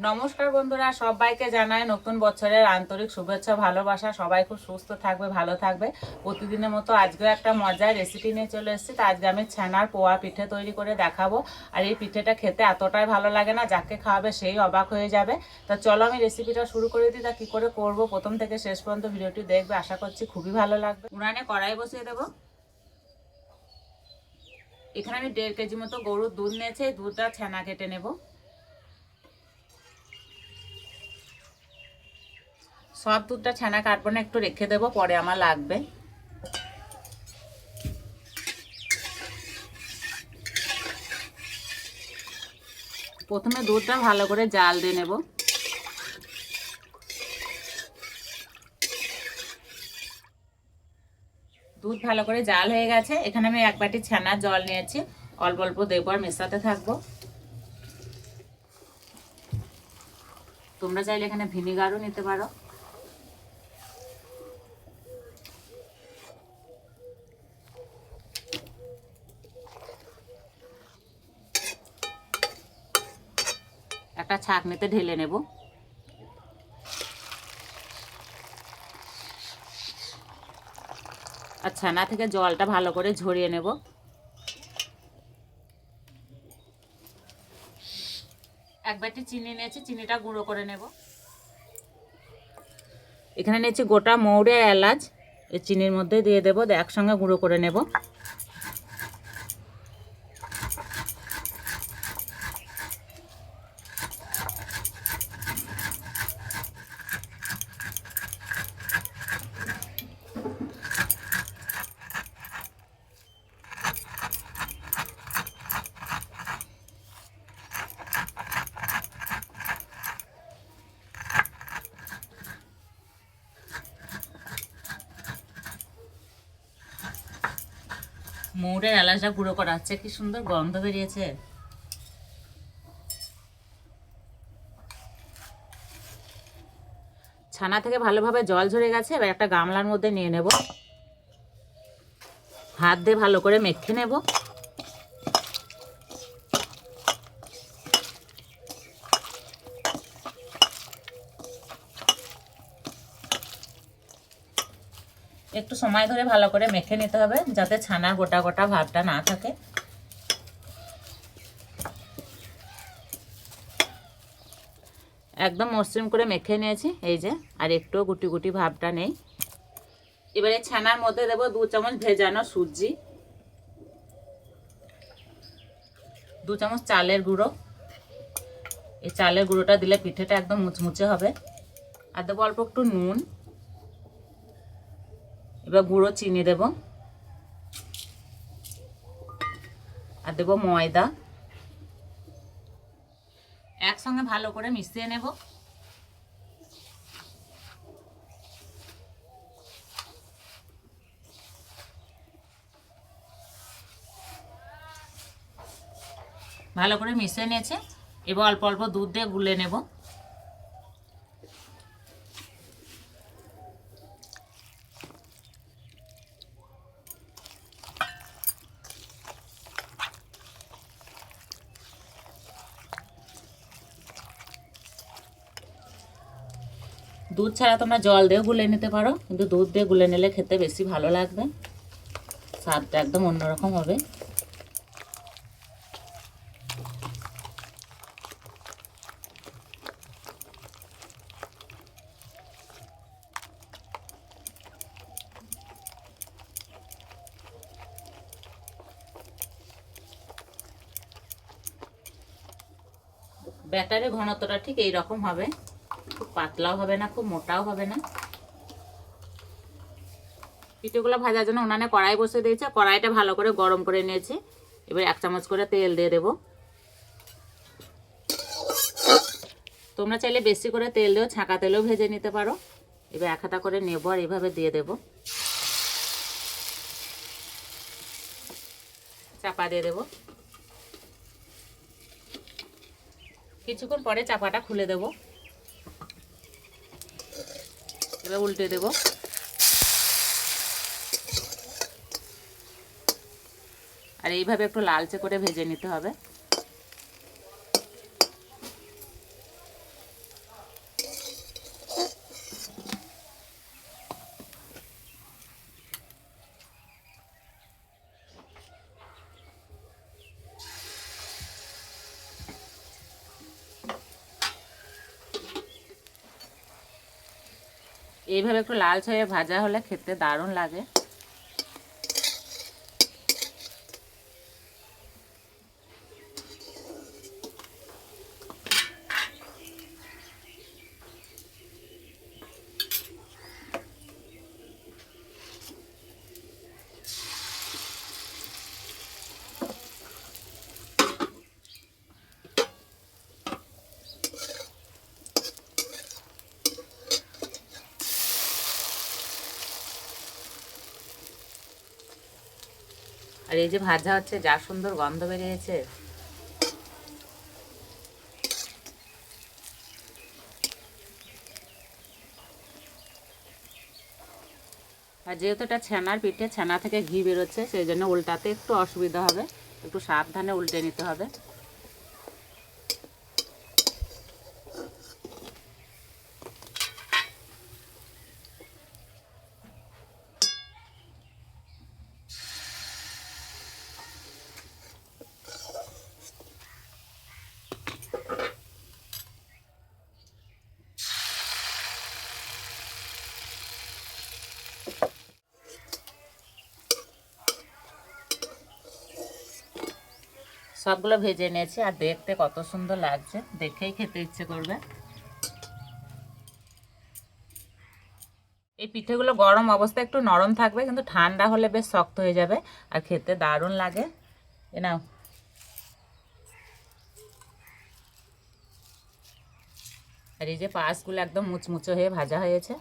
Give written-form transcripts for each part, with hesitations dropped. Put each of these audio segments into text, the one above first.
নমস্কার বন্ধুরা, সবাইকে জানাই নতুন বছরের আন্তরিক শুভেচ্ছা ভালোবাসা। সবাই খুব সুস্থ থাকবে, ভালো থাকবে। প্রতিদিনের মতো আজকেও একটা মজার রেসিপি নিয়ে চলে এসেছি। তো আজকে আমি ছানার পোয়া পিঠে তৈরি করে দেখাবো। আর এই পিঠেটা খেতে এতটাই ভালো লাগে না, যাকে খাওয়াবে সেই অবাক হয়ে যাবে। তা চলো আমি রেসিপিটা শুরু করে দিই। তা কী করে করবো প্রথম থেকে শেষ পর্যন্ত ভিডিওটি দেখবে, আশা করছি খুবই ভালো লাগবে। উনানে কড়াই বসিয়ে দেবো। এখানে আমি 1.5 কেজি মতো গরুর দুধ নিয়েছি। এই দুধটা ছানা কেটে নেবো। সব দুধটা ছানা কাটবো না, একটু রেখে দেবো, পরে আমার লাগবে। প্রথমে দুধটা ভালো করে জাল দিয়ে নেব। দুধ ভালো করে জাল হয়ে গেছে। এখানে আমি 1 বাটি ছানার জল নিয়েছি, অল্প অল্প দেবো আর মেশাতে থাকবো। তোমরা চাইলে এখানে ভিনিগারও নিতে পারো। একটা ছাঁকনিতে ঢেলে নেব। আর ছানা থেকে জলটা ভালো করে ঝরিয়ে নেব। এক বাটি চিনি নিয়েছি, চিনিটা গুঁড়ো করে নেব। এখানে নিয়েছি গোটা মৌরি আর এলাচ, এই চিনির মধ্যে দিয়ে দেবো, একসঙ্গে গুঁড়ো করে নেব। মৌরের এলাচটা গুঁড়ো করা হচ্ছে, কি সুন্দর গন্ধ বেরিয়েছে। ছানা থেকে ভালোভাবে জল ঝরে গেছে। এবার একটা গামলার মধ্যে নিয়ে নেব, হাত দিয়ে ভালো করে মেখে নেব। একটু সময় ধরে ভালো করে মেখে নিতে হবে, যাতে ছানার গোটা গোটা ভাবটা না থাকে। একদম মসৃণ করে মেখে নিয়েছি, এই যে, আর একটুও গুটি গুটি ভাবটা নেই। এবারে ছানার মধ্যে দেবো 2 চামচ ভেজানো সুজি, 2 চামচ চালের গুঁড়ো। এই চালের গুঁড়োটা দিলে পিঠেটা একদম মুচমুচে হবে। আর দেবো অল্প একটু নুন। এবার গুঁড়ো চিনি দেব, আর দেবো ময়দা। একসঙ্গে ভালো করে মিশিয়ে নেব। ভালো করে মিশিয়ে নিয়েছে। এবার অল্প অল্প দুধ দিয়ে গুলে নেব। দুধ ছাড়া তোমরা জল দিয়েও গুলে নিতে পারো, কিন্তু দুধ দিয়ে গুলে নিলে খেতে বেশি ভালো লাগবে, স্বাদটা একদম অন্যরকম হবে। ব্যাটারের ঘনত্বটা ঠিক এই রকম হবে, খুব পাতলাও হবে না, খুব মোটাও হবে না। পিঠেগুলো ভাজার জন্য উনানে কড়াই বসে দিয়েছে, কড়াইটা ভালো করে গরম করে নিয়েছি। এবার 1 চামচ করে তেল দিয়ে দেব। তোমরা চাইলে বেশি করে তেল দিয়েও ছাঁকা তেলেও ভেজে নিতে পারো। এবার 1 হাতা করে নেব আর এইভাবে দিয়ে দেব, চাপা দিয়ে দেব। কিছুক্ষণ পরে চাপাটা খুলে দেব। এবার উল্টে দেব। আর এইভাবে একটু লালচে করে ভেজে নিতে হবে। এইভাবে একটু লালচে হয়ে ভাজা হলে খেতে দারুণ লাগে। আর এই যে ভাজা হচ্ছে, যা সুন্দর গন্ধ বেরিয়েছে। আর যেহেতু এটা ছানার পিঠে, ছানা থেকে ঘি বেরোচ্ছে, সেই জন্য উল্টাতে একটু অসুবিধা হবে, একটু সাবধানে উল্টে নিতে হবে। সবগুলো ভেজে নিয়েছি, আর দেখতে কত সুন্দর লাগছে, দেখেই খেতে ইচ্ছে করবে। এই পিঠেগুলো গরম অবস্থায় একটু নরম থাকবে, কিন্তু ঠান্ডা হলে বেশ শক্ত হয়ে যাবে, আর খেতে দারুণ লাগে। এ নাও। আর এই যে পাশগুলো একদম মুচমুচে হয়ে ভাজা হয়েছে।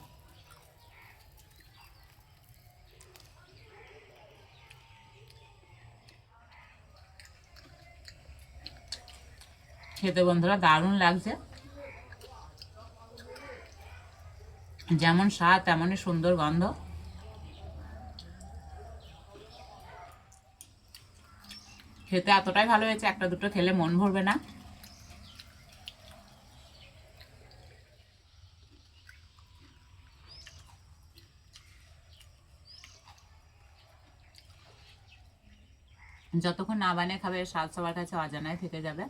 খেতে বন্ধুরা দারুণ লাগছে, যেমন স্বাদ তেমনই সুন্দর গন্ধ। খেতে এতটাই ভালো হয়েছে, একটা দুটো খেলে মন ভরবে না। যতক্ষণ না বানিয়ে খাবে, স্বাদ সবার কাছে অজানায় থেকে যাবে।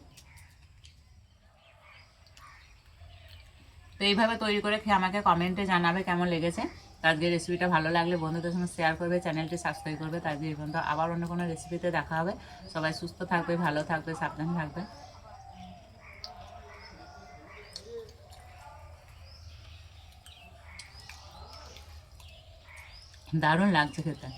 তো এইভাবে তৈরি করে খেয়ে আমাকে কমেন্টে জানাবে কেমন লেগেছে। আজকের রেসিপিটা ভালো লাগলে বন্ধুদের সঙ্গে শেয়ার করবে, চ্যানেলটি সাবস্ক্রাইব করবে। তার দিয়ে বন্ধু আবার অন্য কোনো রেসিপিতে দেখা হবে। সবাই সুস্থ থাকবে, ভালো থাকবে, সাবধানে থাকবে। দারুণ লাগছে খেতে।